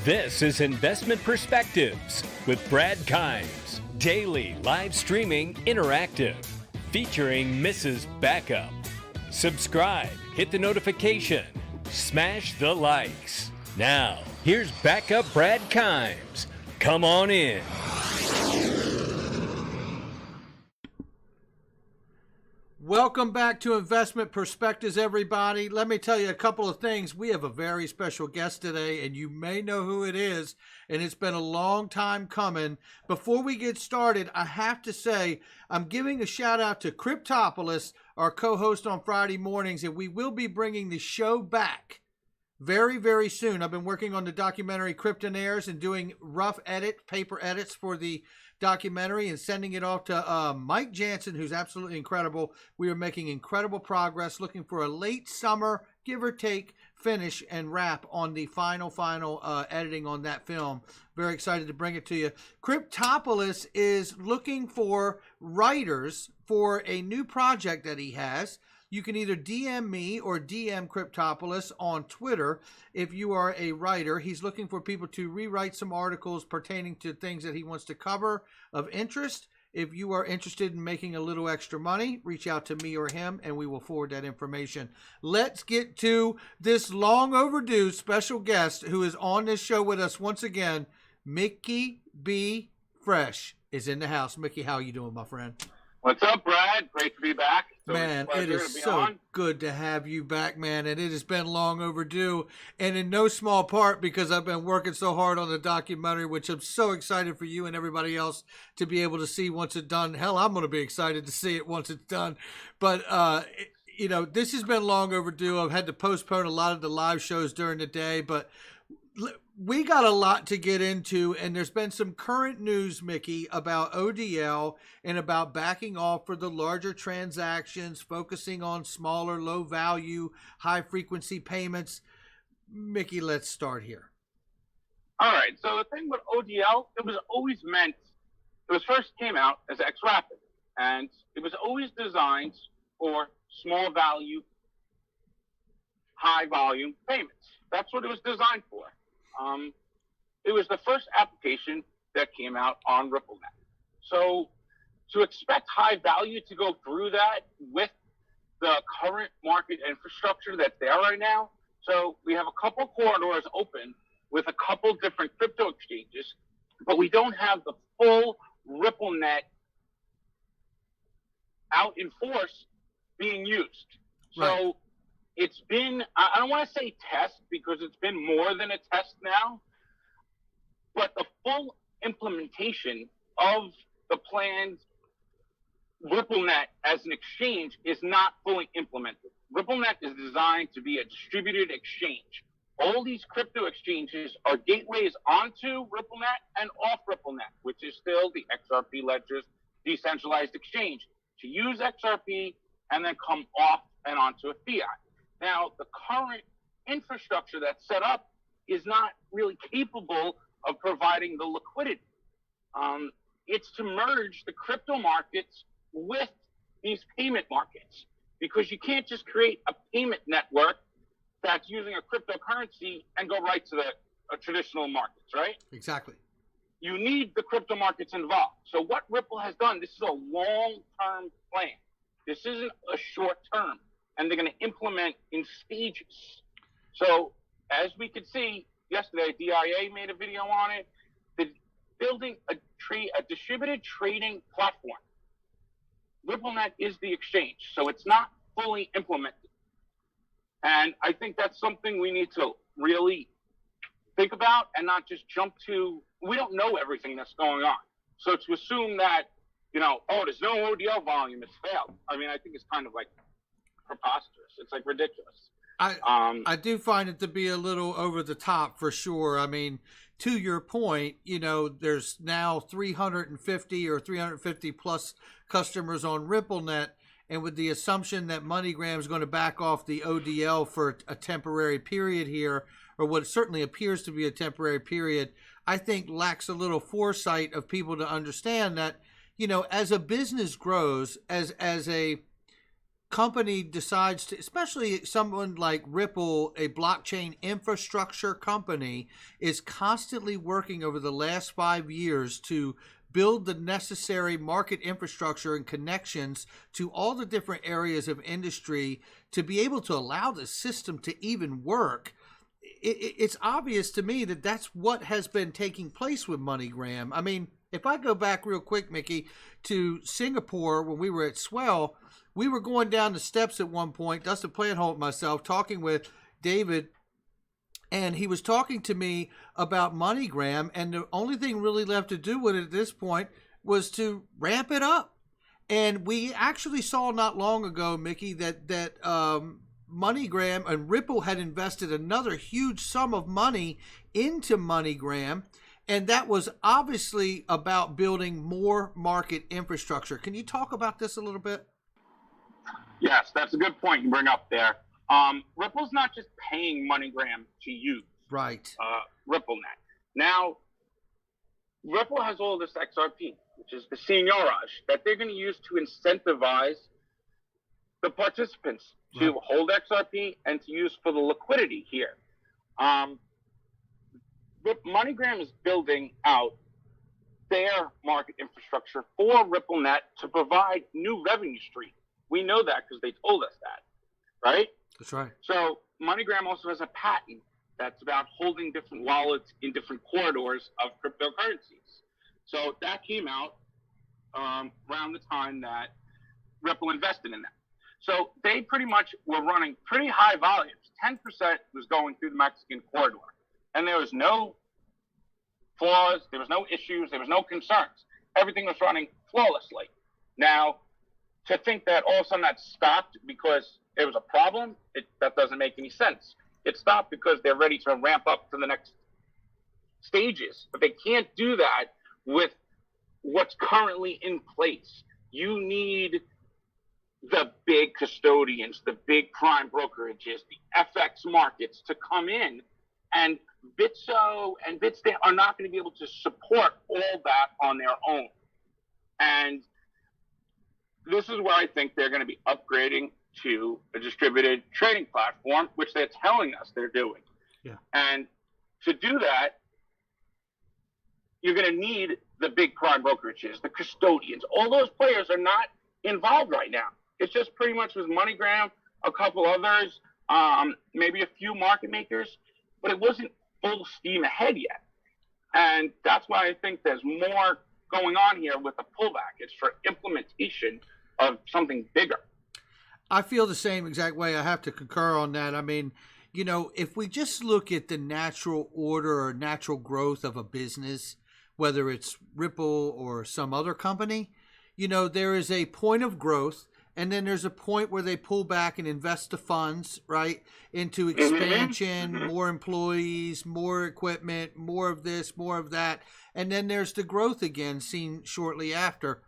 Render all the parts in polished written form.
This is Investment Perspectives with Brad Kimes. Daily live streaming interactive. Featuring Mrs. Backup. Subscribe, hit the notification, smash the likes. Now, here's Backup Brad Kimes. Come on in. Welcome back to Investment Perspectives, everybody. Let me tell you a couple of things. We have a very special guest today, and you may know who it is, and it's been a long time coming. Before we get started, I have to say I'm giving a shout out to Cryptopolis, our co-host on Friday mornings, and we will be bringing the show back very, very soon. I've been working on the documentary Kryptonaires and doing rough paper edits for the documentary and sending it off to Mike Jansen, who's absolutely incredible. We are making incredible progress, looking for a late summer, give or take, finish and wrap on the final editing on that film. Very excited to bring it to you. Cryptopolis is looking for writers for a new project that he has. You can either DM me or DM Cryptopolis on Twitter if you are a writer. He's looking for people to rewrite some articles pertaining to things that he wants to cover of interest. If you are interested in making a little extra money, reach out to me or him and we will forward that information. Let's get to this long overdue special guest who is on this show with us once again. Micky B. Fresh is in the house. Micky, how are you doing, my friend? What's up, Brad? Great to be back. Man, it is so good to have you back, man, and it has been long overdue, and in no small part because I've been working so hard on the documentary, which I'm so excited for you and everybody else to be able to see once it's done. Hell, I'm going to be excited to see it once it's done, but this has been long overdue. I've had to postpone a lot of the live shows during the day, but we got a lot to get into, and there's been some current news, Micky, about ODL and about backing off for the larger transactions, focusing on smaller, low-value, high-frequency payments. Micky, let's start here. All right. So the thing with ODL, it was first came out as XRP, and it was always designed for small-value, high-volume payments. That's what it was designed for. It was the first application that came out on RippleNet. So to expect high value to go through that with the current market infrastructure that's there right now, so we have a couple corridors open with a couple different crypto exchanges, but we don't have the full RippleNet out in force being used. Right. So it's been, I don't want to say test because it's been more than a test now, but the full implementation of the planned RippleNet as an exchange is not fully implemented. RippleNet is designed to be a distributed exchange. All these crypto exchanges are gateways onto RippleNet and off RippleNet, which is still the XRPLedger's decentralized exchange, to use XRP and then come off and onto a fiat. Now, the current infrastructure that's set up is not really capable of providing the liquidity. It's to merge the crypto markets with these payment markets, because you can't just create a payment network that's using a cryptocurrency and go right to the traditional markets, right? Exactly. You need the crypto markets involved. So what Ripple has done, this is a long-term plan. This isn't a short-term. And they're going to implement in stages. So as we could see yesterday, DIA made a video on it. Building a distributed trading platform. RippleNet is the exchange, so it's not fully implemented. And I think that's something we need to really think about and not just jump to. We don't know everything that's going on. So to assume that, there's no ODL volume, it's failed. I mean, I think it's kind of like preposterous. It's like ridiculous. I do find it to be a little over the top for sure. I mean, to your point, there's now 350 or 350 plus customers on RippleNet, and with the assumption that MoneyGram is going to back off the ODL for a temporary period here, or what certainly appears to be a temporary period, I think lacks a little foresight of people to understand that, as a business grows, as a company decides to, especially someone like Ripple, a blockchain infrastructure company, is constantly working over the last 5 years to build the necessary market infrastructure and connections to all the different areas of industry to be able to allow the system to even work. It's obvious to me that that's what has been taking place with MoneyGram. I mean, if I go back real quick, Mickey, to Singapore when we were at Swell, we were going down the steps at one point, Dustin Planholt and myself, talking with David, and he was talking to me about MoneyGram, and the only thing really left to do with it at this point was to ramp it up. And we actually saw not long ago, Mickey, that MoneyGram and Ripple had invested another huge sum of money into MoneyGram, and that was obviously about building more market infrastructure. Can you talk about this a little bit? Yes, that's a good point you bring up there. Ripple's not just paying MoneyGram to use right. RippleNet. Now, Ripple has all this XRP, which is the seigniorage that they're going to use to incentivize the participants to hold XRP and to use for the liquidity here. MoneyGram is building out their market infrastructure for RippleNet to provide new revenue streams. We know that because they told us that, right? That's right. So MoneyGram also has a patent that's about holding different wallets in different corridors of cryptocurrencies. So that came out around the time that Ripple invested in that. So they pretty much were running pretty high volumes. 10% was going through the Mexican corridor. And there was no flaws, there was no issues, there was no concerns. Everything was running flawlessly. Now, to think that all of a sudden that stopped because there was a problem, that doesn't make any sense. It stopped because they're ready to ramp up to the next stages. But they can't do that with what's currently in place. You need the big custodians, the prime brokerages, the FX markets to come in, and Bitso and Bitstamp are not going to be able to support all that on their own. And this is where I think they're going to be upgrading to a distributed trading platform, which they're telling us they're doing. Yeah. And to do that, you're going to need the big prime brokerages, the custodians. All those players are not involved right now. It's just pretty much with MoneyGram, a couple others, maybe a few market makers, but it wasn't full steam ahead yet. And that's why I think there's more going on here with the pullback. It's for implementation of something bigger. I feel the same exact way. I have to concur on that. I mean, you know, if we just look at the natural order or natural growth of a business, whether it's Ripple or some other company, you know, there is a point of growth, and then there's a point where they pull back and invest the funds, right, into expansion, more employees, more equipment, more of this, more of that. And then there's the growth again seen shortly after.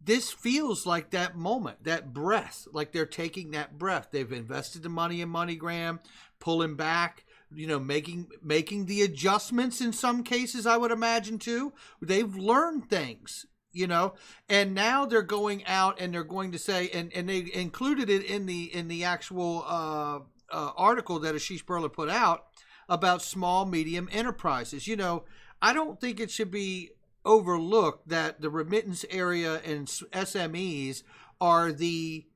This feels like that moment, that breath, like they're taking that breath. They've invested the money in MoneyGram, pulling back, you know, making the adjustments in some cases, I would imagine too. They've learned things, you know, and now they're going out and they're going to say, and they included it in the actual article that Ashish Birla put out about small, medium enterprises. You know, I don't think it should be overlooked that the remittance area and SMEs are the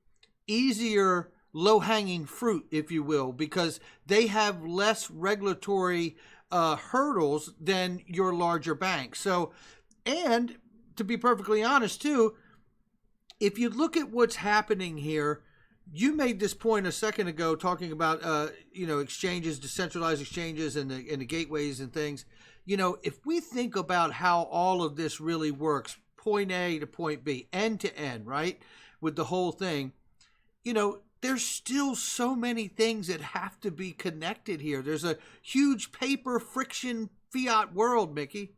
easier low-hanging fruit, if you will, because they have less regulatory hurdles than your larger banks. So, and to be perfectly honest too, if you look at what's happening here, you made this point a second ago talking about you know, exchanges, decentralized exchanges, and the gateways and things. You know, if we think about how all of this really works, point A to point B, end to end, right, with the whole thing, you know, there's still so many things that have to be connected here. There's a huge paper friction fiat world, Mickey.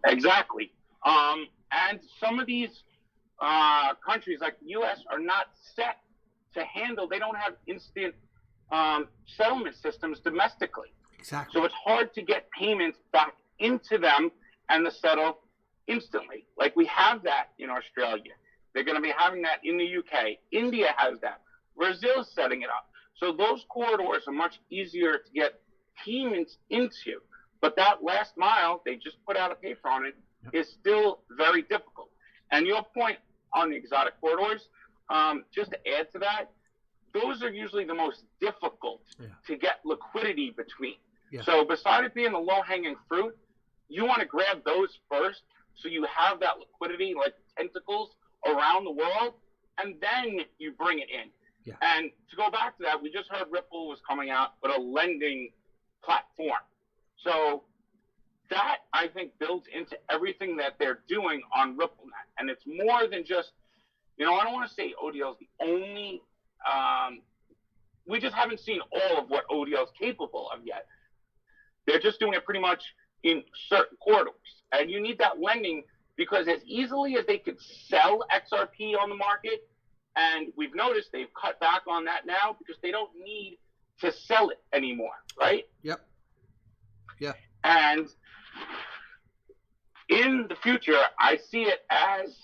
Exactly. And some of these countries like the U.S. are not set to handle, they don't have instant settlement systems domestically. Exactly. So it's hard to get payments back into them and to settle instantly. Like we have that in Australia. They're going to be having that in the UK. India has that. Brazil's setting it up. So those corridors are much easier to get payments into. But that last mile, they just put out a paper on it, is still very difficult. And your point on the exotic corridors, just to add to that, those are usually the most difficult to get liquidity between. Yeah. So besides it being the low-hanging fruit, you want to grab those first so you have that liquidity like tentacles around the world, and then you bring it in. Yeah. And to go back to that, we just heard Ripple was coming out with a lending platform. So that, I think, builds into everything that they're doing on RippleNet. And it's more than just, I don't want to say ODL is the only, we just haven't seen all of what ODL is capable of yet. They're just doing it pretty much in certain corridors. And you need that lending because as easily as they could sell XRP on the market, and we've noticed they've cut back on that now because they don't need to sell it anymore, right? Yep. Yeah. And in the future, I see it as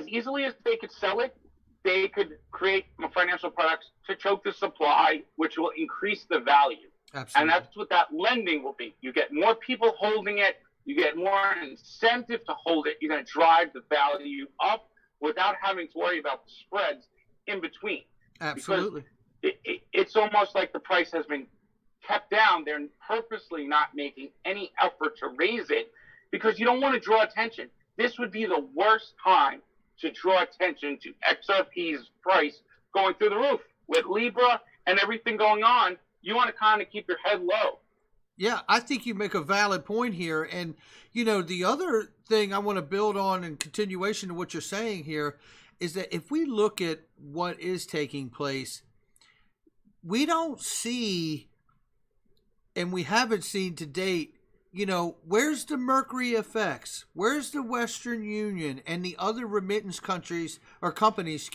easily as they could sell it, they could create financial products to choke the supply, which will increase the value. Absolutely. And that's what that lending will be. You get more people holding it. You get more incentive to hold it. You're going to drive the value up without having to worry about the spreads in between. Absolutely. Because it's almost like the price has been kept down. They're purposely not making any effort to raise it because you don't want to draw attention. This would be the worst time to draw attention to XRP's price going through the roof. With Libra and everything going on, you want to kind of keep your head low. Yeah, I think you make a valid point here. And, the other thing I want to build on in continuation to what you're saying here is that if we look at what is taking place, we don't see, and we haven't seen to date, where's the Mercury effects? Where's the Western Union and the other remittance countries or companies,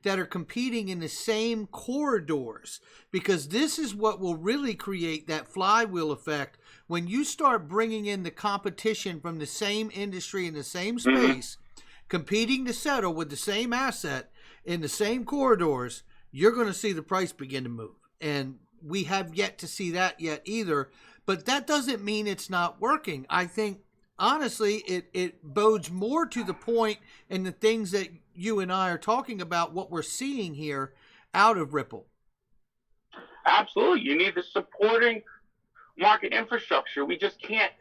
that are competing in the same corridors? Because this is what will really create that flywheel effect when you start bringing in the competition from the same industry in the same space, competing to settle with the same asset in the same corridors. You're going to see the price begin to move. And we have yet to see that yet either. But that doesn't mean it's not working. I think, honestly, it bodes more to the point and the things that you and I are talking about, what we're seeing here out of Ripple. Absolutely. You need the supporting market infrastructure. We just can't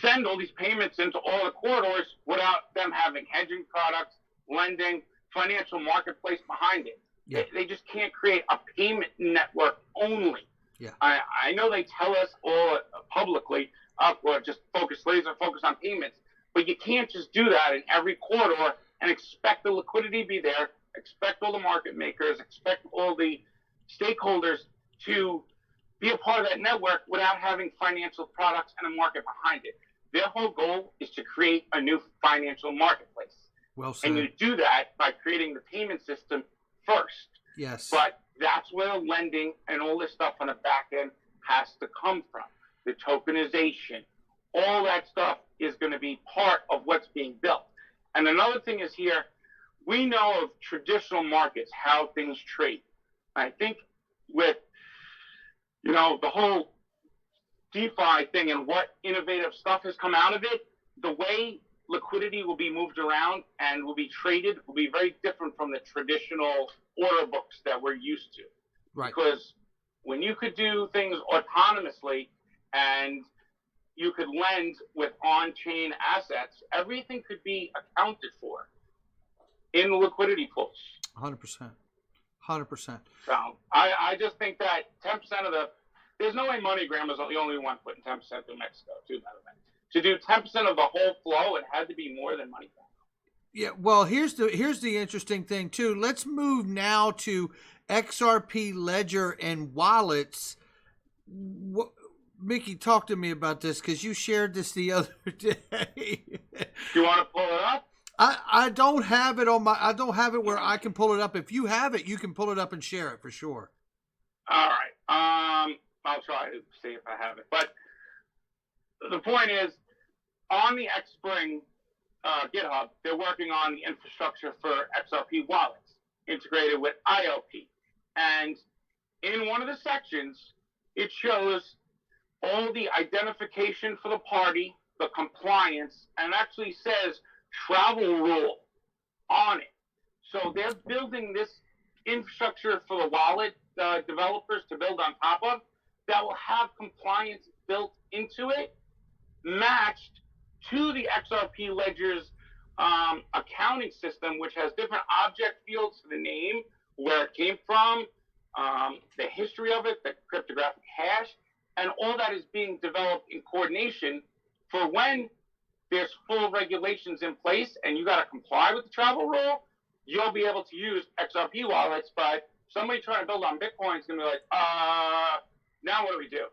send all these payments into all the corridors without them having hedging products, lending, financial marketplace behind it. Yeah. They just can't create a payment network only. Yeah. I know they tell us all publicly, just laser focus on payments, but you can't just do that in every corridor and expect the liquidity to be there, expect all the market makers, expect all the stakeholders to be a part of that network without having financial products and a market behind it. Their whole goal is to create a new financial marketplace. Well said. And you do that by creating the payment system first. Yes. But that's where the lending and all this stuff on the back end has to come from. The tokenization, all that stuff is going to be part of what's being built. And another thing is here, we know of traditional markets, how things trade. I think with, the whole DeFi thing and what innovative stuff has come out of it, the way liquidity will be moved around and will be traded will be very different from the traditional order books that we're used to. Right. Because when you could do things autonomously and you could lend with on-chain assets, everything could be accounted for in the liquidity pools. 100%. 100%. So I just think that 10% of there's no way MoneyGram is the only one putting 10% through Mexico, too, by the way. To do 10% of the whole flow, it had to be more than MoneyGram. Yeah, well, here's the interesting thing, too. Let's move now to XRPLedger and wallets. Micky, talk to me about this because you shared this the other day. You want to pull it up? I don't have it I don't have it where I can pull it up. If you have it, you can pull it up and share it for sure. All right. I'll try to see if I have it. But the point is, on the Xspring GitHub, they're working on the infrastructure for XRP wallets integrated with ILP. And in one of the sections, it shows all the identification for the party, the compliance, and actually says travel rule on it. So they're building this infrastructure for the wallet developers to build on top of that will have compliance built into it, matched to the XRP Ledger's accounting system, which has different object fields for the name, where it came from, the history of it, the cryptographic hash, and all that is being developed in coordination for when there's full regulations in place and you got to comply with the travel rule, you'll be able to use XRP wallets. But somebody trying to build on Bitcoin is going to be like, now what do we do?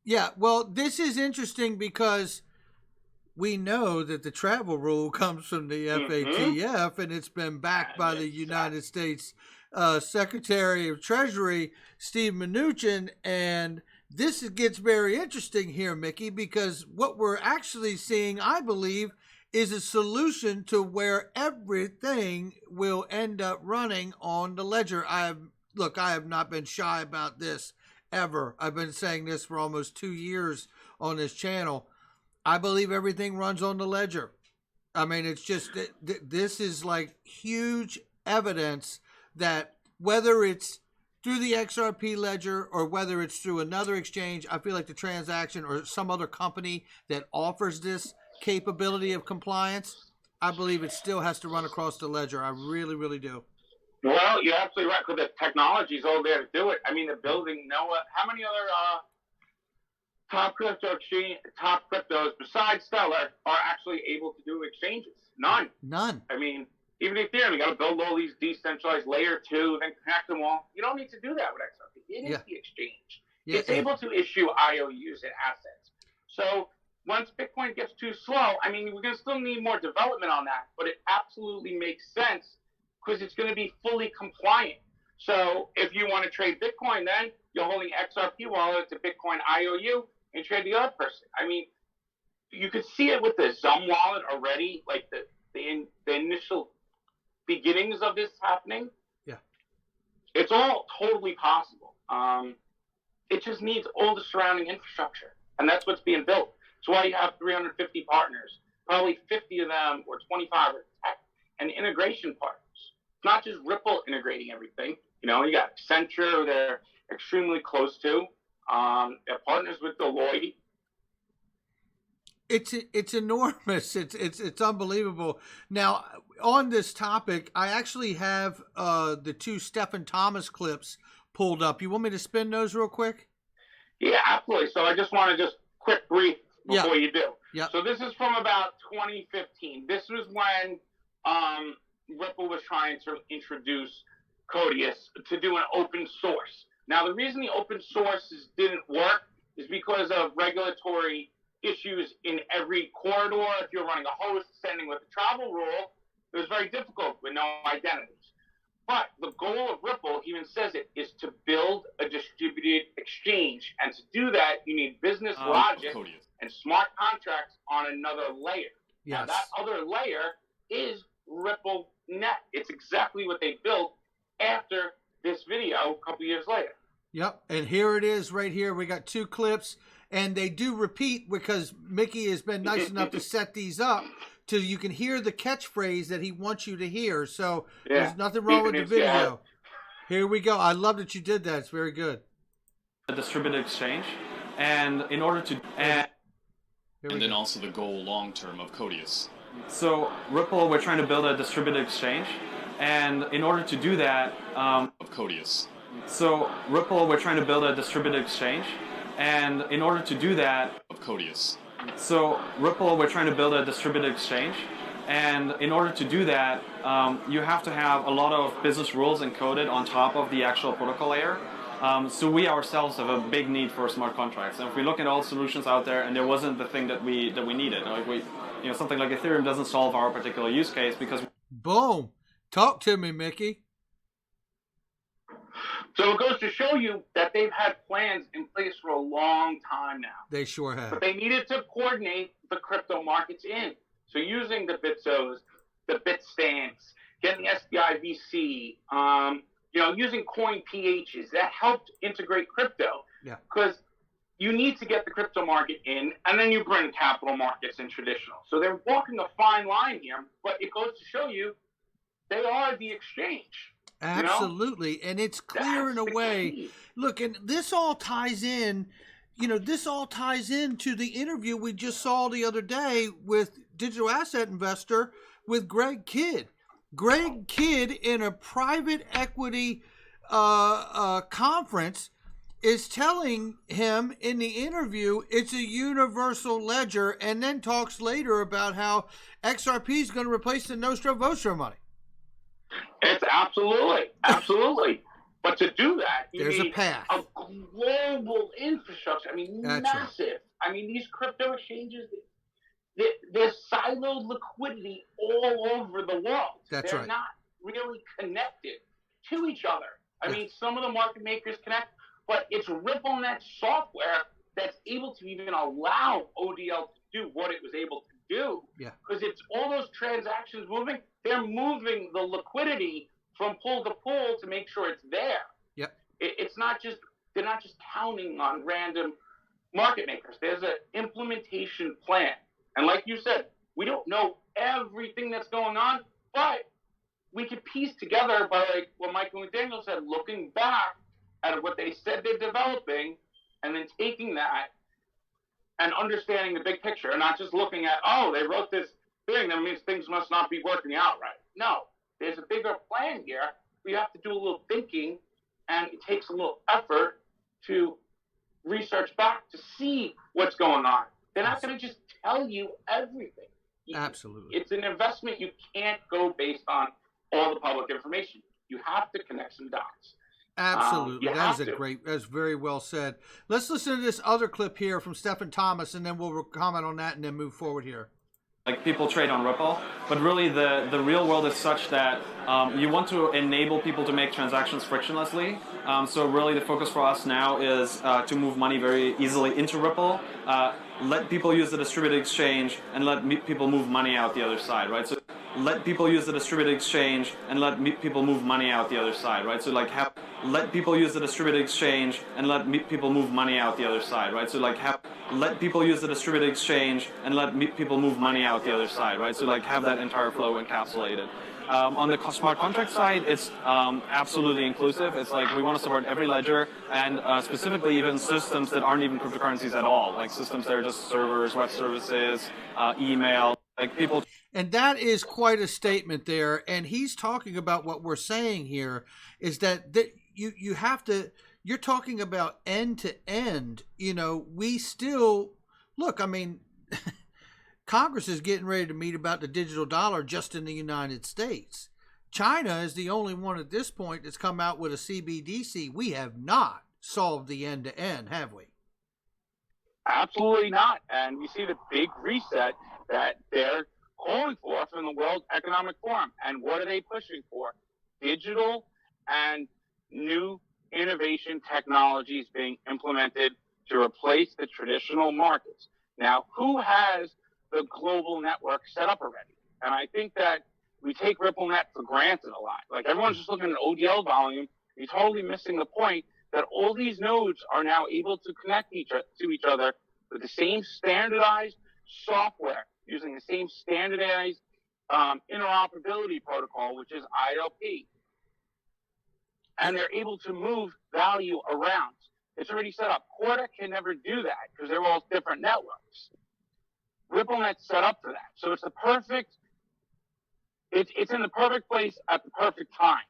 Yeah, well, this is interesting because we know that the travel rule comes from the FATF, and it's been backed by the United States Secretary of Treasury, Steve Mnuchin. And this gets very interesting here, Mickey, because what we're actually seeing, I believe, is a solution to where everything will end up running on the ledger. I have not been shy about this ever. I've been saying this for almost 2 years on this channel. I believe everything runs on the ledger. I mean, it's just, this is like huge evidence that whether it's through the XRP ledger or whether it's through another exchange, I feel like the transaction or some other company that offers this capability of compliance, I believe it still has to run across the ledger. I really, really do. Well, you're absolutely right, because the technology is all there to do it. I mean, the building, how many other top cryptos besides Stellar are actually able to do exchanges? None. I mean, even Ethereum, you got to build all these decentralized layer 2, then connect them all. You don't need to do that with XRP. It is the exchange. Yeah, it's able to issue IOUs and assets. So once Bitcoin gets too slow, I mean, we're going to still need more development on that, but it absolutely makes sense because it's going to be fully compliant. So if you want to trade Bitcoin, then you're holding XRP wallet to Bitcoin IOU and trade the other person. I mean, you could see it with the Zum wallet already, like the initial beginnings of this happening. Yeah. It's all totally possible. It just needs all the surrounding infrastructure, and that's what's being built. That's why you have 350 partners. Probably 50 of them or 25 are tech and integration partners. It's not just Ripple integrating everything. You know, you got Accenture, who they're extremely close to. They're partners with Deloitte. It's enormous. It's unbelievable. Now, on this topic, I actually have the 2 Stephen Thomas clips pulled up. You want me to spin those real quick? Yeah, absolutely. So I just want to quick brief before you do. Yeah. So this is from about 2015. This was when Ripple was trying to introduce Codius to do an open source. Now, the reason the open sources didn't work is because of regulatory issues in every corridor. If you're running a host, sending with the travel rule, it was very difficult with no identities. But the goal of Ripple, he even says it, is to build a distributed exchange. And to do that, you need business logic and smart contracts on another layer. Yes. Now, that other layer is RippleNet. It's exactly what they built after this video a couple years later. Yep, and here it is right here. We got 2 clips, and they do repeat because Mickey has been nice enough to set these up so you can hear the catchphrase that he wants you to hear. So there's nothing wrong with the video. Here we go. I love that you did that. It's very good. A distributed exchange, and in order to and then also the goal long term of Codius. So Ripple, we're trying to build a distributed exchange, and in order to do that, of Codius. So Ripple, we're trying to build a distributed exchange, and in order to do that, of Codius. So Ripple, we're trying to build a distributed exchange, and in order to do that, you have to have a lot of business rules encoded on top of the actual protocol layer. So we ourselves have a big need for smart contracts. And if we look at all solutions out there, and there wasn't the thing that we needed, like something like Ethereum doesn't solve our particular use case because. Boom! Talk to me, Mickey. So it goes to show you that they've had plans in place for a long time now. They sure have. But they needed to coordinate the crypto markets in. So using the Bitsos, the Bitstamps, getting SBIVC, using coin PHs, that helped integrate crypto. Yeah. Because you need to get the crypto market in, and then you bring capital markets and traditional. So they're walking a fine line here, but it goes to show you they are the exchange. Absolutely. And it's clear in a way. Key. Look, and this all ties in, this all ties into the interview we just saw the other day with digital asset investor with Greg Kidd. Greg Kidd in a private equity conference is telling him in the interview it's a universal ledger, and then talks later about how XRP is going to replace the Nostro Vostro money. It's absolutely. But to do that, you There's need a path. a global infrastructure. I mean, That's massive. right. I mean, these crypto exchanges, there's siloed liquidity all over the world. That's They're right. not really connected to each other. I mean, some of the market makers connect, but it's RippleNet software that's able to even allow ODL to do what it was able to do. Yeah. Because it's all those transactions moving. They're moving the liquidity from pool to pool to make sure it's there. Yep. It's not just, they're not just counting on random market makers. There's an implementation plan. And like you said, we don't know everything that's going on, but we can piece together by like what Michael McDaniel said, looking back at what they said they're developing and then taking that and understanding the big picture and not just looking at, oh, they wrote this thing, that means things must not be working out right. No, there's a bigger plan here. We have to do a little thinking, and it takes a little effort to research back to see what's going on. They're not going to just tell you everything. Absolutely. It's an investment. You can't go based on all the public information. You have to connect some dots. Absolutely. That's very well said. Let's listen to this other clip here from Stephen Thomas, and then we'll comment on that and then move forward here. Like, people trade on Ripple, but really the real world is such that you want to enable people to make transactions frictionlessly. So really the focus for us now is to move money very easily into Ripple, let people use the distributed exchange, and let people move money out the other side, right? So let people use the distributed exchange and let people move money out the other side, right? So like let people use the distributed exchange and let people move money out the other side, right? So like let people use the distributed exchange and let people move money out the other side, right? So like have that entire flow encapsulated. On the smart contract side, it's absolutely inclusive. It's like we want to support every ledger, and specifically even systems that aren't even cryptocurrencies at all, like systems that are just servers, web services, email, like people. And that is quite a statement there. And he's talking about what we're saying here is that you have to, you're talking about end to end. We still, look, I mean, Congress is getting ready to meet about the digital dollar just in the United States. China is the only one at this point that's come out with a CBDC. We have not solved the end to end, have we? Absolutely not. And we see the big reset that they're calling for from the World Economic Forum. And what are they pushing for? Digital and new innovation technologies being implemented to replace the traditional markets. Now, who has the global network set up already? And I think that we take RippleNet for granted a lot. Like, everyone's just looking at ODL volume. You're totally missing the point that all these nodes are now able to connect to each other with the same standardized software, using the same standardized interoperability protocol, which is ILP. And they're able to move value around. It's already set up. Corda can never do that because they're all different networks. RippleNet's set up for that. So it's the perfect, it's in the perfect place at the perfect time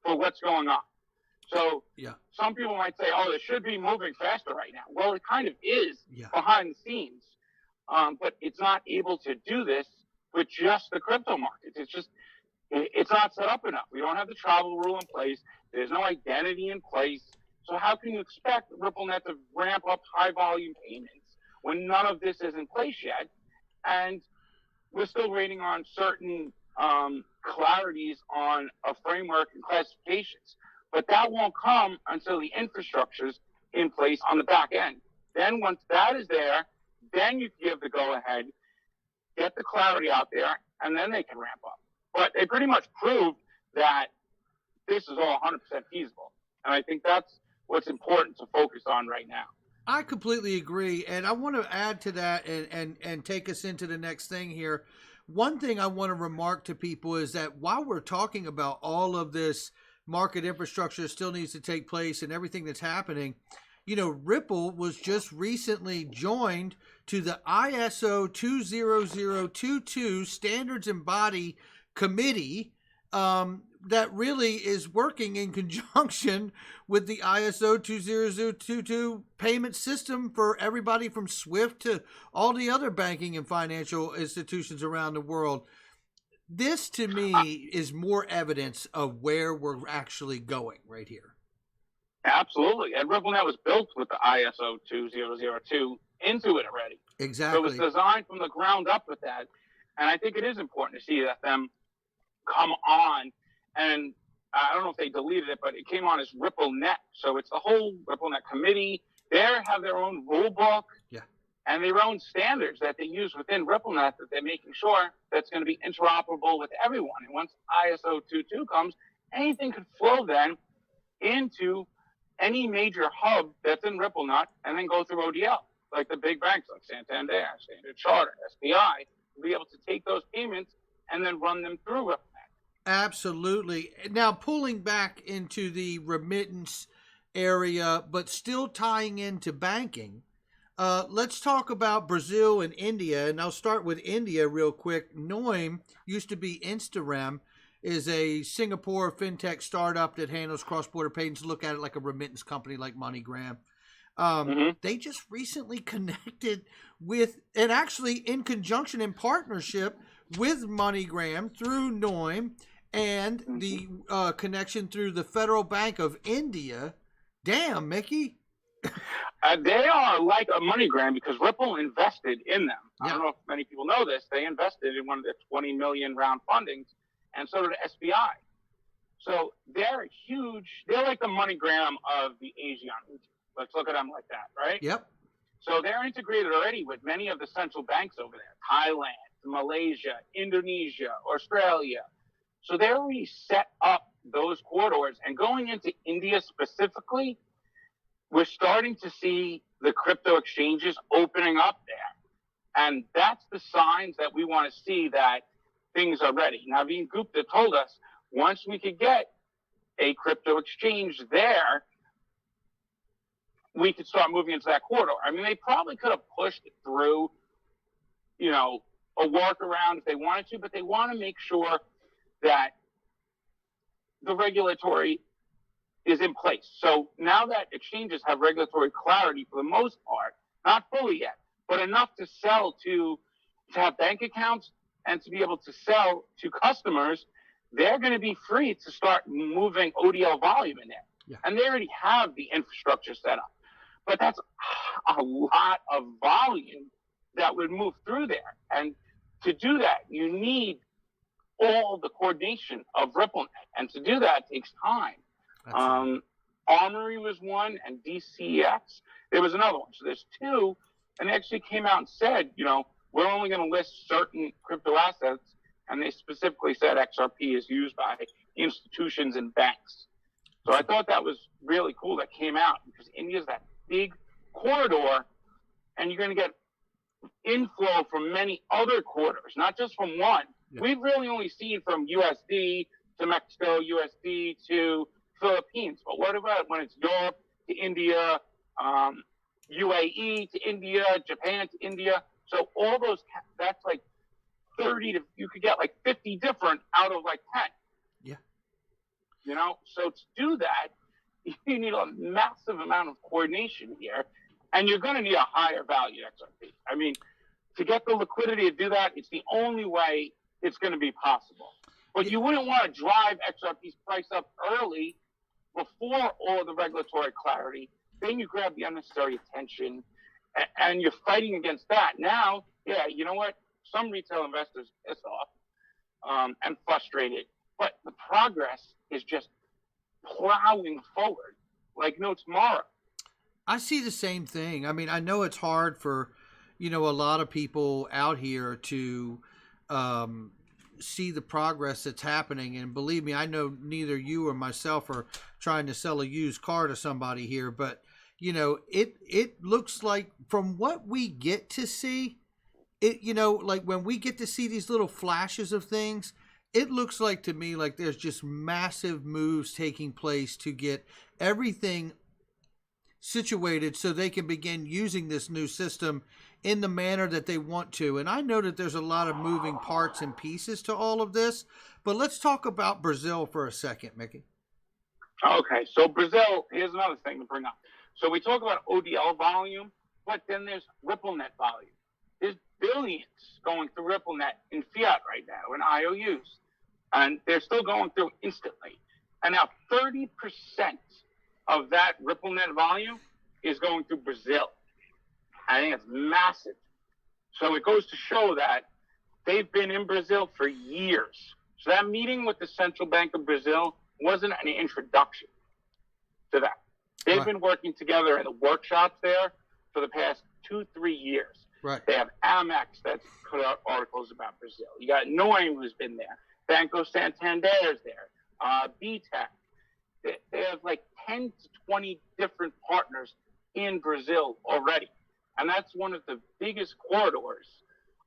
for what's going on. So some people might say, oh, it should be moving faster right now. Well, it kind of is behind the scenes. But it's not able to do this with just the crypto markets. It's not set up enough. We don't have the travel rule in place. There's no identity in place. So how can you expect RippleNet to ramp up high volume payments when none of this is in place yet? And we're still waiting on certain clarities on a framework and classifications. But that won't come until the infrastructure's in place on the back end. Then once that is there, then you give the go-ahead get the clarity out there, and then they can ramp up. But they pretty much proved that this is all 100% feasible. And I think that's what's important to focus on right now. I completely agree. And I want to add to that and take us into the next thing here. One thing I want to remark to people is that while we're talking about all of this market infrastructure still needs to take place and everything that's happening, you know, Ripple was just recently joined to the ISO 20022 Standards and Body Committee that really is working in conjunction with the ISO 20022 payment system for everybody from SWIFT to all the other banking and financial institutions around the world. This, to me, is more evidence of where we're actually going right here. Absolutely. And RippleNet was built with the ISO 2002 into it already. Exactly. So it was designed from the ground up with that. And I think it is important to see that them come on. And I don't know if they deleted it, but it came on as RippleNet. So it's the whole RippleNet committee. They have their own rule book and their own standards that they use within RippleNet that they're making sure that's going to be interoperable with everyone. And once ISO 22 comes, anything could flow then into any major hub that's in RippleNet and then go through ODL, like the big banks like Santander, Standard Chartered, SBI, will be able to take those payments and then run them through RippleNet. Absolutely. Now, pulling back into the remittance area, but still tying into banking, let's talk about Brazil and India. And I'll start with India real quick. Noim used to be Instagram, is a Singapore fintech startup that handles cross-border payments. Look at it like a remittance company like MoneyGram. They just recently connected with, and actually in conjunction, in partnership with MoneyGram through Noim and the connection through the Federal Bank of India. Damn, Mickey. They are like a MoneyGram because Ripple invested in them. Yeah. I don't know if many people know this. They invested in one of their 20 million round fundings, and so did SBI. So they're huge. They're like the MoneyGram of the Asian region. Let's look at them like that, right? Yep. So they're integrated already with many of the central banks over there: Thailand, Malaysia, Indonesia, Australia. So they already set up those corridors. And going into India specifically, we're starting to see the crypto exchanges opening up there. And that's the signs that we want to see that things are ready. Naveen Gupta told us once we could get a crypto exchange there, we could start moving into that corridor. I mean, they probably could have pushed it through, you know, a workaround if they wanted to, but they want to make sure that the regulatory is in place. So now that exchanges have regulatory clarity for the most part, not fully yet, but enough to sell to have bank accounts and to be able to sell to customers, they're going to be free to start moving ODL volume in there. Yeah. And they already have the infrastructure set up. But that's a lot of volume that would move through there. And to do that, you need all the coordination of RippleNet. And to do that takes time. Armory was one, and DCX, there was another one. So there's two, and they actually came out and said, you know, we're only going to list certain crypto assets, and they specifically said XRP is used by institutions and banks. So I thought that was really cool that came out, because India's that big corridor, and you're going to get inflow from many other corridors, not just from one. Yeah. We've really only seen from USD to Mexico, USD to Philippines. But what about when it's Europe to India, UAE to India, Japan to India? So all those, that's like 30 to, you could get like 50 different out of like 10. Yeah. You know, so to do that, you need a massive amount of coordination here, and you're going to need a higher value XRP. I mean, to get the liquidity to do that, it's the only way it's going to be possible. But you wouldn't want to drive XRP's price up early before all the regulatory clarity. Then you grab the unnecessary attention, and you're fighting against that. Now, yeah, you know what? Some retail investors are pissed off and frustrated, but the progress is just plowing forward like no tomorrow. I see the same thing. I mean, I know it's hard for a lot of people out here to see the progress that's happening. And believe me, I know neither you or myself are trying to sell a used car to somebody here, but it looks like from what we get to see, like when we get to see these little flashes of things, it looks like to me like there's just massive moves taking place to get everything situated so they can begin using this new system in the manner that they want to. And I know that there's a lot of moving parts and pieces to all of this, but let's talk about Brazil for a second, Micky. Okay, so Brazil, here's another thing to bring up. So we talk about ODL volume, but then there's RippleNet volume. There's billions going through RippleNet in fiat right now, in IOUs, and they're still going through instantly. And now 30% of that RippleNet volume is going through Brazil. I think it's massive. So it goes to show that they've been in Brazil for years. So that meeting with the Central Bank of Brazil wasn't an introduction to that. They've been working together in the workshops there for the past 2-3 years. Right. They have Amex that's put out articles about Brazil. You got Noem who's been there. Banco Santander's there. BTEC. They have like 10 to 20 different partners in Brazil already. And that's one of the biggest corridors.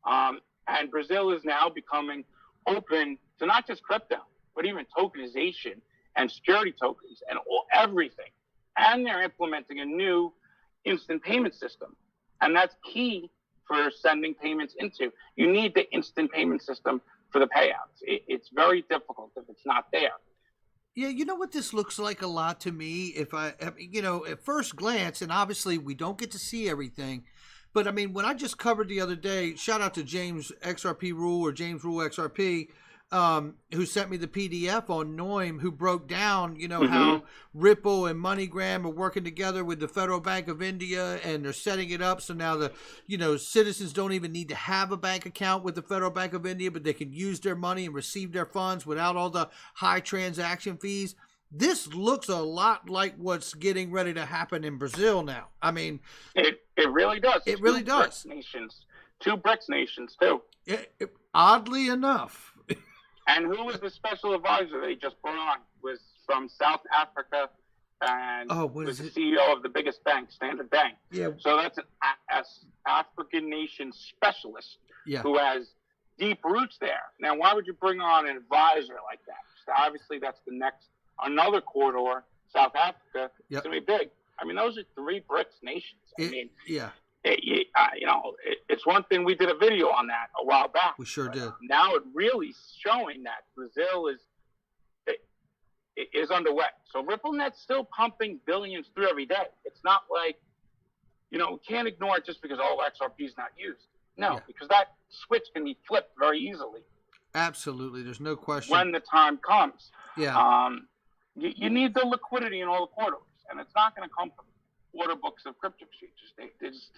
And Brazil is now becoming open to not just crypto, but even tokenization and security tokens and everything. And they're implementing a new instant payment system. And that's key for sending payments into. You need the instant payment system for the payouts. It's very difficult if it's not there. Yeah, you know what this looks like a lot to me? If at first glance, and obviously we don't get to see everything, but I mean, when I just covered the other day, shout out to James XRP Rule or James Rule XRP, who sent me the PDF on Noem, who broke down, how Ripple and MoneyGram are working together with the Federal Bank of India, and they're setting it up so now the, citizens don't even need to have a bank account with the Federal Bank of India, but they can use their money and receive their funds without all the high transaction fees. This looks a lot like what's getting ready to happen in Brazil now. I mean, it really does. It really does. Two BRICS nations too. Oddly enough. And who was the special advisor they just brought on? Was from South Africa and was the CEO of the biggest bank, Standard Bank. Yeah. So that's an African nation specialist who has deep roots there. Now, why would you bring on an advisor like that? So obviously, that's another corridor, South Africa. It's going to be big. I mean, those are 3 BRICS nations. It's one thing. We did a video on that a while back. We sure did. Now it really is showing that Brazil is underway. So RippleNet's still pumping billions through every day. It's not like, we can't ignore it just because XRP is not used. No, because that switch can be flipped very easily. Absolutely. There's no question. When the time comes. Yeah. You need the liquidity in all the corridors, and it's not going to come from order books of crypto exchanges.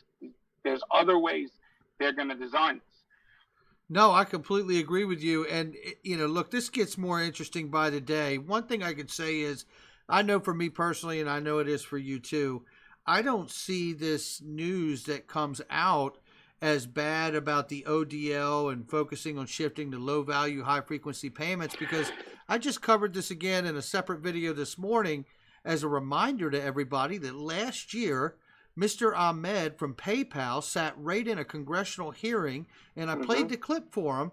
There's other ways they're going to design this. No, I completely agree with you. And, look, this gets more interesting by the day. One thing I could say is, I know for me personally, and I know it is for you too, I don't see this news that comes out as bad about the ODL and focusing on shifting to low value, high frequency payments, because I just covered this again in a separate video this morning as a reminder to everybody that last year, Mr. Ahmed from PayPal sat right in a congressional hearing, and I played the clip for him,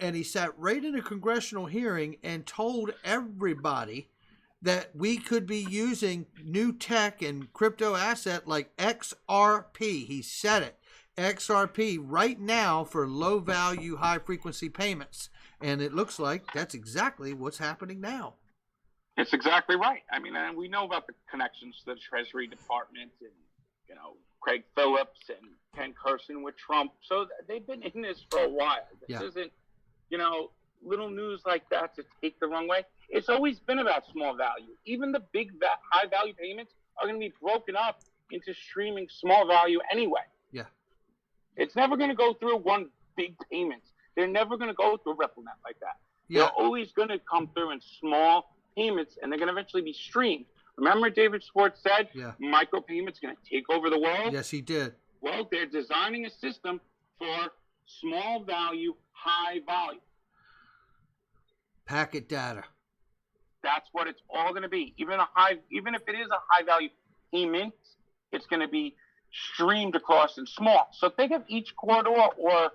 and he sat right in a congressional hearing and told everybody that we could be using new tech and crypto asset like XRP. He said it, XRP right now for low value, high frequency payments. And it looks like that's exactly what's happening now. It's exactly right. I mean, and we know about the connections to the Treasury Department and, Craig Phillips and Ken Carson with Trump. So they've been in this for a while. This isn't, little news like that to take the wrong way. It's always been about small value. Even the big high value payments are going to be broken up into streaming small value anyway. Yeah. It's never going to go through one big payment. They're never going to go through RippleNet like that. Yeah. They're always going to come through in small payments, and they're going to eventually be streamed. Remember David Schwartz said micropayments going to take over the world? Yes, he did. Well, they're designing a system for small value, high volume. Packet data. That's what it's all going to be. Even if it is a high value payment, it's going to be streamed across in small. So think of each corridor or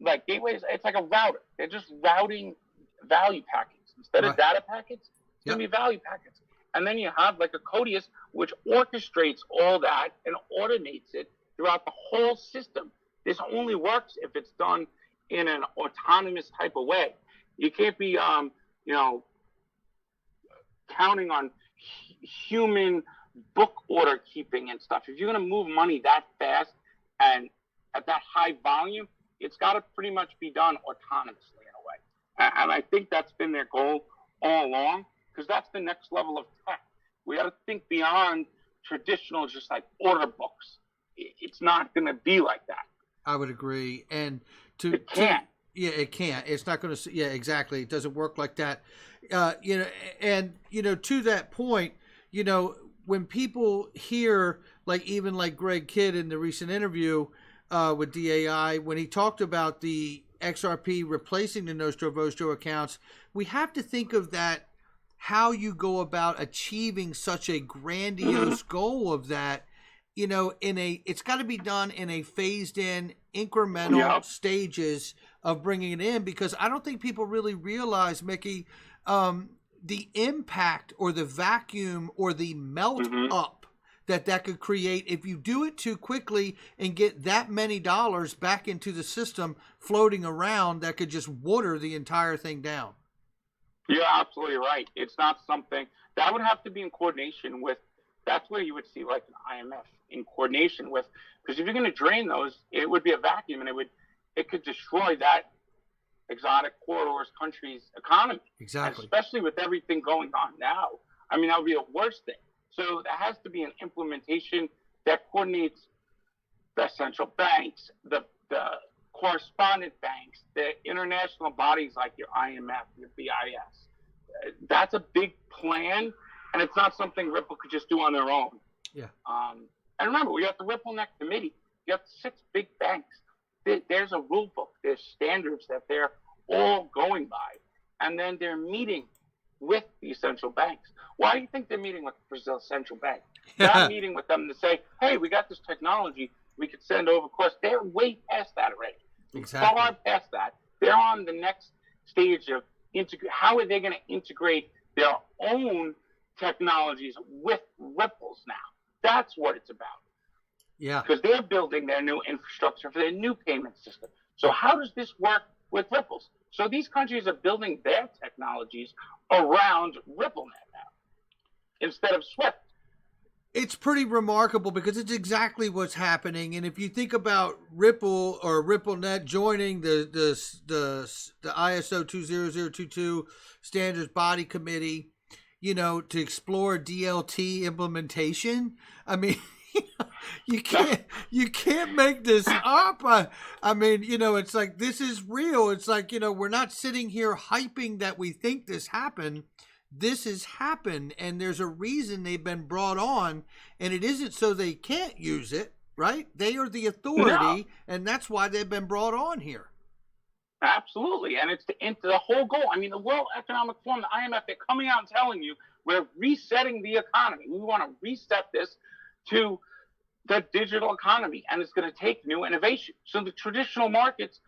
like gateways. It's like a router. They're just routing value packets instead of data packets. It's going to be value packets. And then you have like a CODIUS, which orchestrates all that and automates it throughout the whole system. This only works if it's done in an autonomous type of way. You can't be, counting on human book order keeping and stuff. If you're going to move money that fast and at that high volume, it's got to pretty much be done autonomously in a way. And I think that's been their goal all along, because that's the next level of tech. We got to think beyond traditional, just like order books. It's not going to be like that. I would agree. And it can't. It can't. It's not going to. Yeah, exactly. It doesn't work like that. To that point, when people hear, even like Greg Kidd in the recent interview with DAI, when he talked about the XRP replacing the Nostro Vostro accounts, we have to think of that, how you go about achieving such a grandiose goal of that. It's got to be done in a phased in, incremental stages of bringing it in, because I don't think people really realize, Micky, the impact or the vacuum or the melt up that could create if you do it too quickly and get that many dollars back into the system floating around that could just water the entire thing down. You're absolutely right. It's not something that would have to be in coordination with. That's where you would see like an IMF in coordination with, because if you're going to drain those, it would be a vacuum, and it could destroy that exotic corridors country's economy. Exactly. Especially with everything going on now. I mean, that would be the worst thing. So there has to be an implementation that coordinates the central banks, the correspondent banks, the international bodies like your IMF, your BIS. That's a big plan, and it's not something Ripple could just do on their own. Yeah. And remember, we got the RippleNet committee. You have 6 big banks. There's a rule book. There's standards that they're all going by. And then they're meeting with these central banks. Why do you think they're meeting with Brazil Central Bank? They're not meeting with them to say, hey, we got this technology we could send over. Of course, they're way past that already. Exactly. Far past that. They're on the next stage of how are they going to integrate their own technologies with Ripple's now? That's what it's about. Yeah. Because they're building their new infrastructure for their new payment system. So how does this work with Ripple's? So these countries are building their technologies around RippleNet now instead of SWIFT. It's pretty remarkable because it's exactly what's happening. And if you think about Ripple or RippleNet joining the ISO 20022 Standards Body Committee, to explore DLT implementation, I mean, you can't make this up. I mean, it's like, this is real. It's like, we're not sitting here hyping that we think this happened. This has happened, and there's a reason they've been brought on, and it isn't so they can't use it, right? They are the authority, and that's why they've been brought on here. Absolutely, and it's the whole goal. I mean, the World Economic Forum, the IMF, they're coming out and telling you we're resetting the economy. We want to reset this to the digital economy, and it's going to take new innovation. So the traditional markets,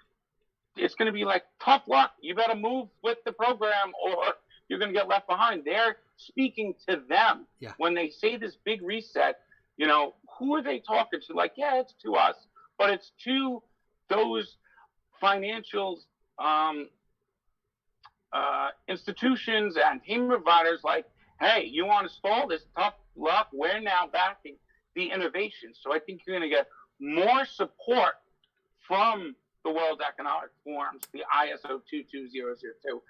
it's going to be like, tough luck. You better move with the program or you're going to get left behind. They're speaking to them. Yeah. When they say this big reset, who are they talking to? Like, yeah, it's to us, but it's to those financial institutions and payment providers like, hey, you want to stall this? Tough luck. We're now backing the innovation. So I think you're going to get more support from the World Economic Forums, the ISO 22002,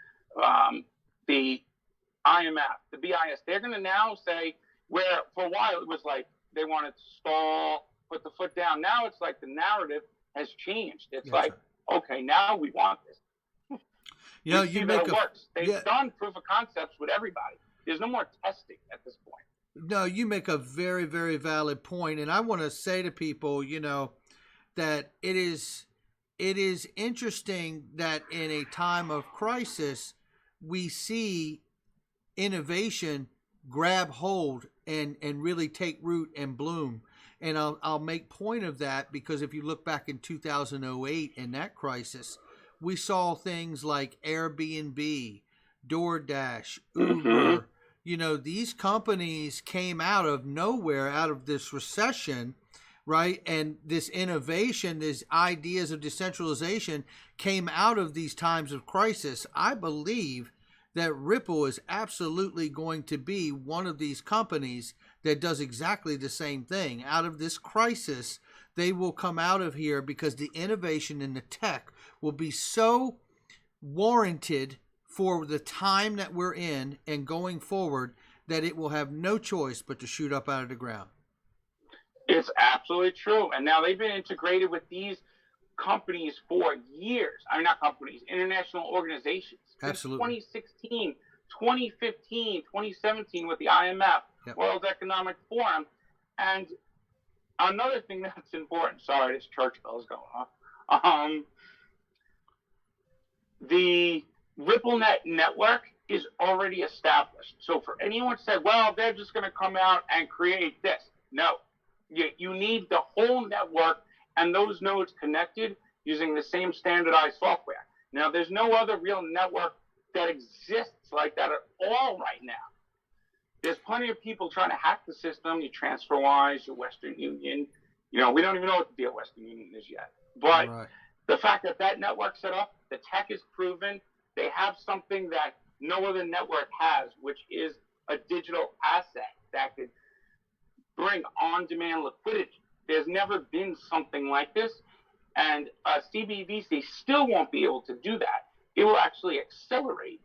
the IMF, the BIS. They're going to now say, where for a while it was like they wanted to stall, put the foot down. Now it's like the narrative has changed. It's okay, now we want this. You make it works. They've done proof of concepts with everybody. There's no more testing at this point. No, you make a very, very valid point, and I want to say to people, that it is interesting that in a time of crisis, we see innovation grab hold and really take root and bloom. And I'll make point of that because if you look back in 2008 in that crisis, we saw things like Airbnb, DoorDash, Uber. These companies came out of nowhere, out of this recession, right? And this innovation, these ideas of decentralization came out of these times of crisis. I believe that Ripple is absolutely going to be one of these companies that does exactly the same thing. Out of this crisis, they will come out of here because the innovation in the tech will be so warranted for the time that we're in and going forward that it will have no choice but to shoot up out of the ground. It's absolutely true. And now they've been integrated with these companies for years. I mean, not companies, international organizations. Absolutely. Since 2016, 2015, 2017 with the IMF, Yep. World Economic Forum. And another thing that's important, sorry, this church bell is going off. The RippleNet network is already established. So for anyone to say, well, they're just going to come out and create this. No. You need the whole network and those nodes connected using the same standardized software. Now, there's no other real network that exists like that at all right now. There's plenty of people trying to hack the system, your TransferWise, your Western Union. We don't even know what the deal Western Union is yet. But Right. The fact that that network's set up, the tech is proven, they have something that no other network has, which is a digital asset that could bring on-demand liquidity. There's never been something like this, and CBDC still won't be able to do that. It will actually accelerate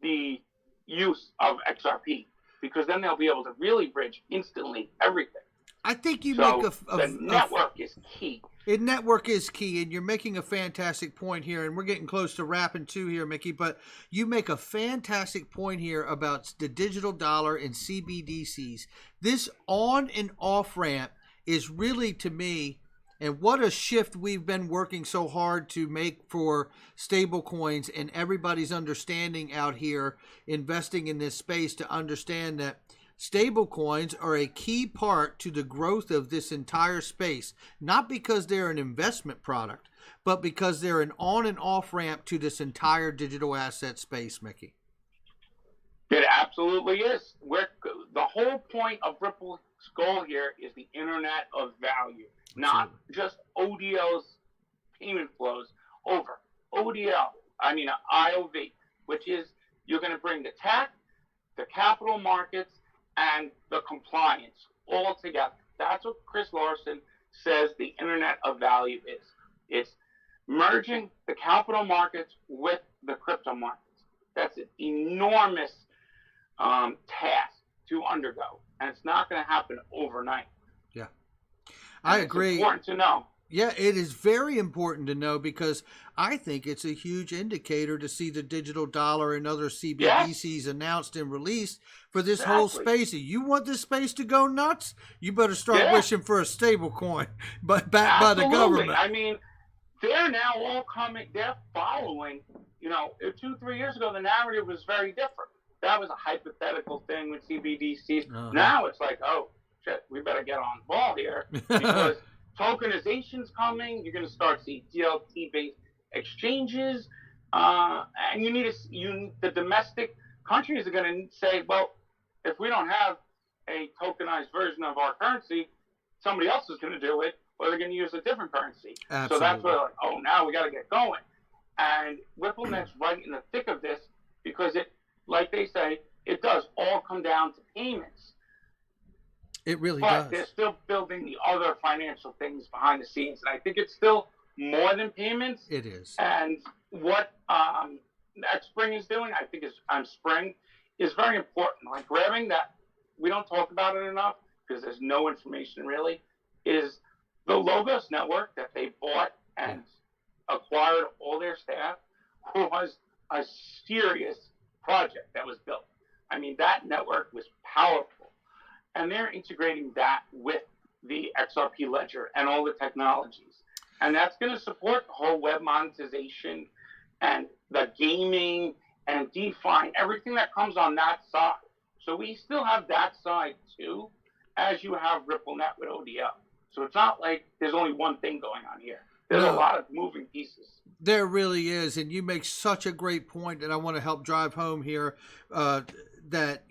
the use of XRP because then they'll be able to really bridge instantly everything. I think you So make the network is key. Network is key, and you're making a fantastic point here, and we're getting close to wrapping too here, Mickey, but you make a fantastic point here about the digital dollar and CBDCs. This on and off ramp is really, to me, and what a shift we've been working so hard to make for stable coins and everybody's understanding out here investing in this space to understand that stable coins are a key part to the growth of this entire space, not because they're an investment product, but because they're an on and off ramp to this entire digital asset space, Mickey. It absolutely is. The whole point of Ripple's goal here is the internet of value, not just ODL's payment flows over. IOV, which is you're going to bring the tech, the capital markets, and the compliance all together. That's what Chris Larson says the internet of value is. It's merging the capital markets with the crypto markets. That's an enormous task to undergo, and it's not going to happen overnight. Yeah, I agree. It's important to know. Yeah, it is very important to know because I think it's a huge indicator to see the digital dollar and other CBDCs announced and released for this whole space. If you want this space to go nuts, you better start wishing for a stable coin, but backed by the government. I mean, they're now all coming, they're following, 2-3 years ago, the narrative was very different. That was a hypothetical thing with CBDCs. Uh-huh. Now it's like, oh, shit, we better get on ball here because tokenization's coming. You're going to start seeing DLT-based exchanges, and the domestic countries are going to say, well, if we don't have a tokenized version of our currency, somebody else is going to do it, or they're going to use a different currency. Absolutely. So that's where, now we got to get going. And RippleNet's right in the thick of this because it, like they say, it does all come down to payments. It really does. But they're still building the other financial things behind the scenes. And I think it's still more than payments. It is. And what Spring is doing, I think Spring is very important. Like grabbing that, we don't talk about it enough because there's no information really, is the Logos network that they bought and acquired all their staff was a serious project that was built. I mean, that network was powerful. and they're integrating that with the XRP Ledger and all the technologies. And that's going to support the whole web monetization and the gaming and DeFi, everything that comes on that side. So we still have that side too, as you have RippleNet with ODL. So it's not like there's only one thing going on here. There's a lot of moving pieces. There really is, and you make such a great point that I want to help drive home here. That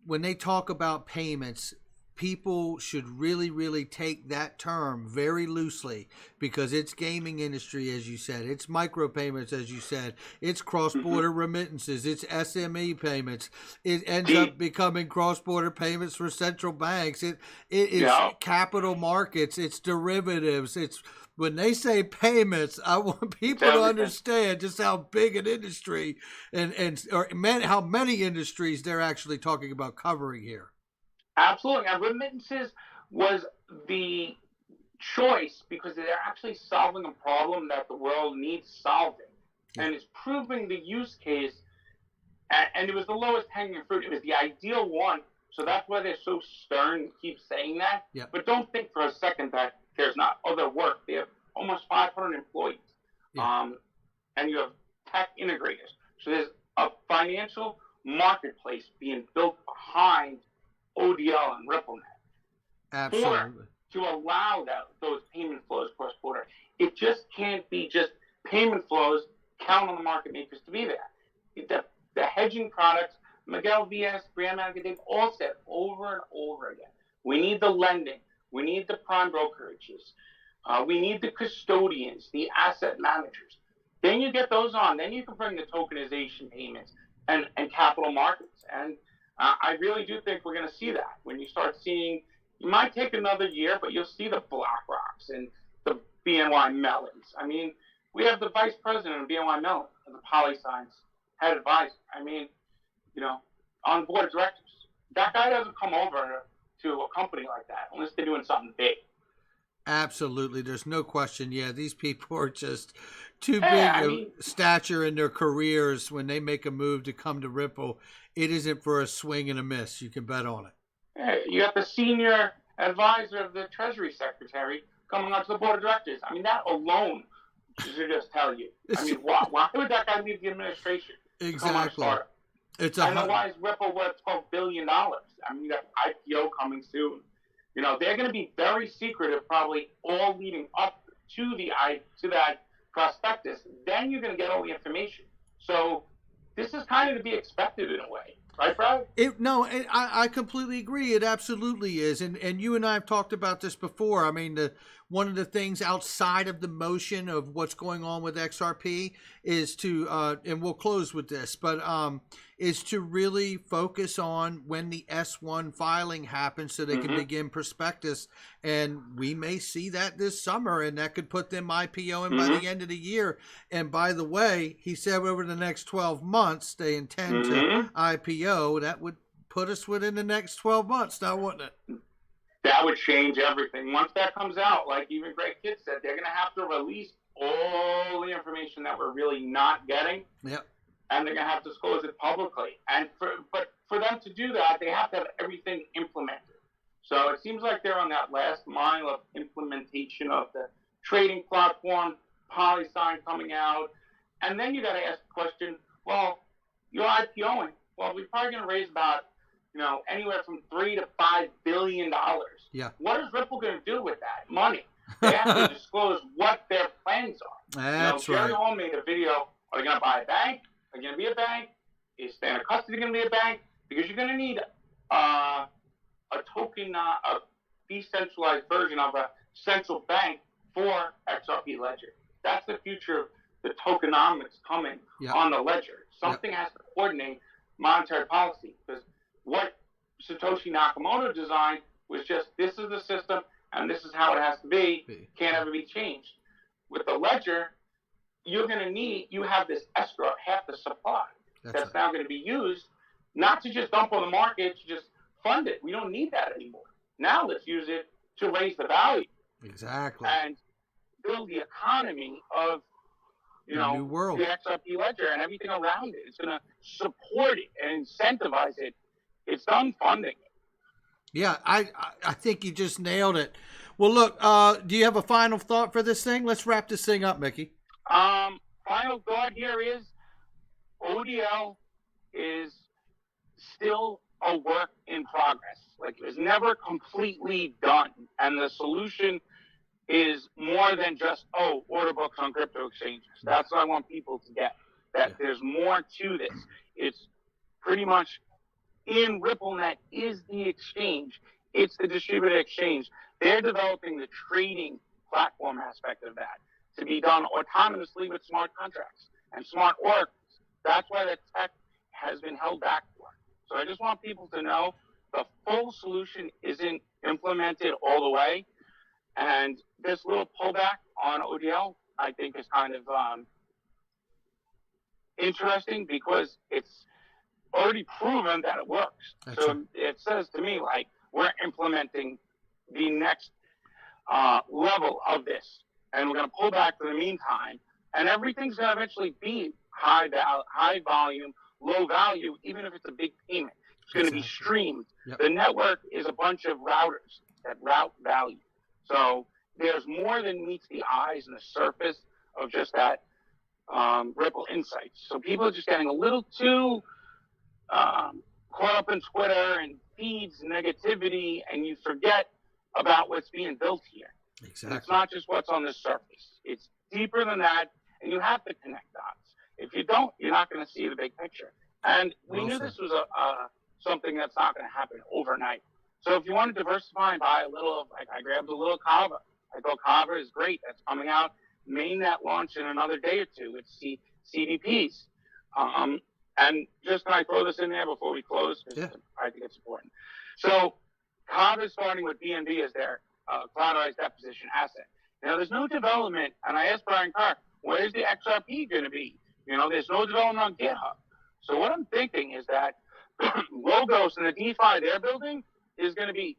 when they talk about payments, people should really, really take that term very loosely, because it's gaming industry, as you said. It's micropayments, as you said. It's cross-border remittances. It's SME payments. It ends up becoming cross-border payments for central banks. It's capital markets. It's derivatives. It's when they say payments, I want people to understand just how big an industry how many industries they're actually talking about covering here. Absolutely. And remittances was the choice because they're actually solving a problem that the world needs solving. And it's proving the use case. And it was the lowest hanging fruit. It was the ideal one. So that's why they're so stern and keep saying that. Yep. But don't think for a second that there's not other work. They have almost 500 employees. Yeah. And you have tech integrators. So there's a financial marketplace being built behind ODL and RippleNet. Absolutely. To allow those payment flows cross-border. It just can't be just payment flows, count on the market makers to be there. The hedging products, Miguel Villas, Graham Anker, they've all said over and over again, we need the lending, we need the prime brokerages, we need the custodians, the asset managers. Then you get those on, then you can bring the tokenization payments and capital markets. And I really do think we're going to see that when you start seeing, it might take another year, but you'll see the BlackRocks and the BNY Mellons. I mean, we have the vice president of BNY Mellon, the PolyScience head advisor. I mean, on the board of directors. That guy doesn't come over to a company like that unless they're doing something big. Absolutely. There's no question. Yeah, these people are just too big of stature in their careers when they make a move to come to Ripple. It isn't for a swing and a miss. You can bet on it. Yeah, you got the senior advisor of the Treasury Secretary coming onto the board of directors. I mean, that alone should just tell you. I mean, why would that guy leave the administration? Exactly. And why is Ripple worth $12 billion? I mean, you got IPO coming soon. They're going to be very secretive, probably all leading up to that prospectus. Then you're going to get all the information. So this is kind of to be expected in a way. Right, Brad? I completely agree. It absolutely is. And you and I have talked about this before. I mean, one of the things outside of the motion of what's going on with XRP is to, and we'll close with this, but is to really focus on when the S1 filing happens so they can begin prospectus. And we may see that this summer, and that could put them IPOing by the end of the year. And by the way, he said over the next 12 months, they intend to IPO. That would put us within the next 12 months now, wouldn't it? That would change everything. Once that comes out, like even Greg Kidd said, they're going to have to release all the information that we're really not getting. Yep. And they're going to have to disclose it publicly. But for them to do that, they have to have everything implemented. So it seems like they're on that last mile of implementation of the trading platform, PolySign coming out. And then you got to ask the question, well, you're IPOing. Well, we're probably going to raise about, anywhere from $3 to $5 billion. Yeah. What is Ripple going to do with that money? They have to disclose what their plans are. That's Jerry right. Hall made a video. Are you going to buy a bank? Are you going to be a bank? Is standard custody going to be a bank? Because you're going to need a token, a decentralized version of a central bank for XRP Ledger. That's the future of the tokenomics coming on the ledger. Something has to coordinate monetary policy, because what Satoshi Nakamoto designed was just, this is the system and this is how it has to be, can't ever be changed. With the ledger, you have this escrow, half the supply that's now going to be used, not to just dump on the market, to just fund it. We don't need that anymore. Now let's use it to raise the value. Exactly. And build the economy of new world. The XRP Ledger and everything around it. It's going to support it and incentivize it It's done funding it. Yeah, I think you just nailed it. Well, look, do you have a final thought for this thing? Let's wrap this thing up, Micky. Final thought here is ODL is still a work in progress. Like, it was never completely done. And the solution is more than just, order books on crypto exchanges. That's what I want people to get, that there's more to this. It's pretty much in RippleNet is the exchange. It's the distributed exchange. They're developing the trading platform aspect of that to be done autonomously with smart contracts and smart oracles. That's why the tech has been held back for. So I just want people to know the full solution isn't implemented all the way. And this little pullback on ODL, I think, is kind of interesting because it's already proven that it works. It says to me, like, we're implementing the next level of this, and we're going to pull back for the meantime, and everything's going to eventually be high volume, low value, even if it's a big payment. It's going to be streamed. Yep. The network is a bunch of routers that route value. So there's more than meets the eyes and the surface of just that Ripple insights. So people are just getting a little too caught up in Twitter and feeds negativity, and you forget about what's being built here. Exactly. It's not just what's on the surface. It's deeper than that, and you have to connect dots. If you don't, you're not going to see the big picture. And we knew this was something that's not going to happen overnight. So if you want to diversify and buy a little of, like, I grabbed a little Kava. I thought Kava is great. That's coming out. Mainnet launch in another day or two. It's CDPs. And just can I throw this in there before we close? Because I think it's important. So Kava is starting with BNB as their collateralized deposition asset. Now, there's no development, and I asked Brian Carr, where's the XRP going to be? There's no development on GitHub. So what I'm thinking is that Logos and the DeFi they're building is going to be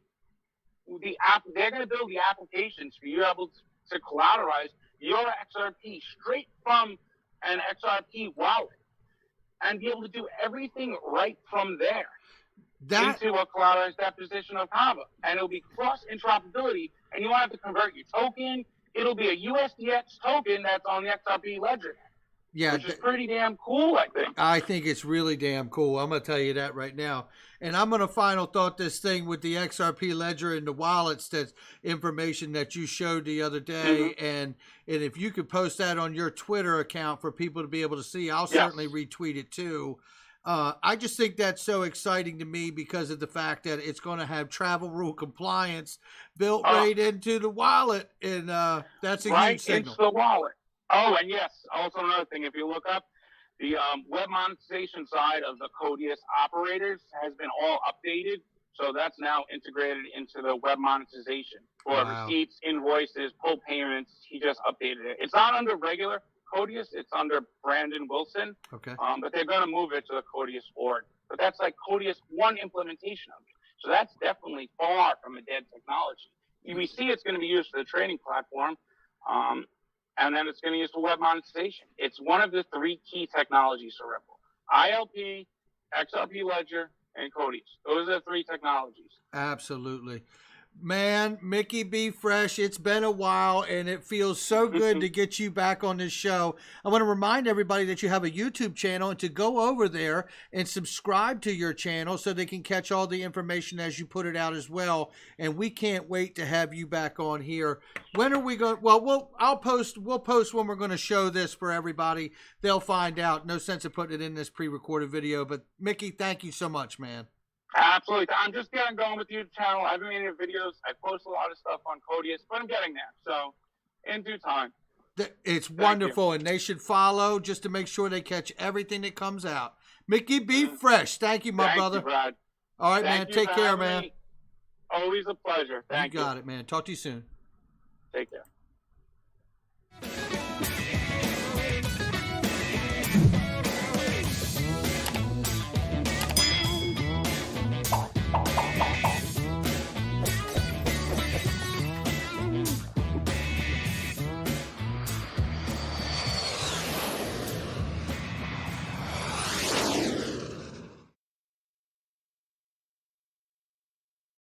they're going to build the applications for you able to collateralize your XRP straight from an XRP wallet and be able to do everything right from there into a collateralized deposition of Kava. And it'll be cross interoperability, and you won't have to convert your token. It'll be a USDX token that's on the XRP ledger. Yeah, which is pretty damn cool, I think. I think it's really damn cool. I'm going to tell you that right now. And I'm going to final thought this thing with the XRP ledger and the wallets, that's information that you showed the other day. Mm-hmm. And if you could post that on your Twitter account for people to be able to see, I'll certainly retweet it too. I just think that's so exciting to me because of the fact that it's going to have travel rule compliance built right into the wallet. And that's a huge signal. Into the wallet. Oh, and yes, also another thing, if you look up, the web monetization side of the Codius operators has been all updated. So that's now integrated into the web monetization for receipts, invoices, pull payments. He just updated it. It's not under regular Codius. It's under Brandon Wilson. Okay. But they're going to move it to the Codius org. But that's like Codius 1 implementation of it. So that's definitely far from a dead technology. We see it's going to be used for the trading platform. And then it's going to use for web monetization. It's one of the 3 key technologies for Ripple. ILP, XRPLedger, and Codius. Those are the 3 technologies. Absolutely. Man, Micky B. Fresh, it's been a while, and it feels so good to get you back on this show. I want to remind everybody that you have a YouTube channel and to go over there and subscribe to your channel so they can catch all the information as you put it out as well. And we can't wait to have you back on here. When are we going? Well, we'll post when we're going to show this for everybody. They'll find out. No sense of putting it in this pre-recorded video. But Micky, thank you so much, man. Absolutely. I'm just getting going with your channel. I've been making videos. I post a lot of stuff on Codius, but I'm getting there. So, in due time. It's wonderful, and they should follow just to make sure they catch everything that comes out. Micky B. Fresh, thank you, my brother. Thank you, Brad. All right, man. Take care, man. Always a pleasure. Thank you. You got it, man. Talk to you soon. Take care.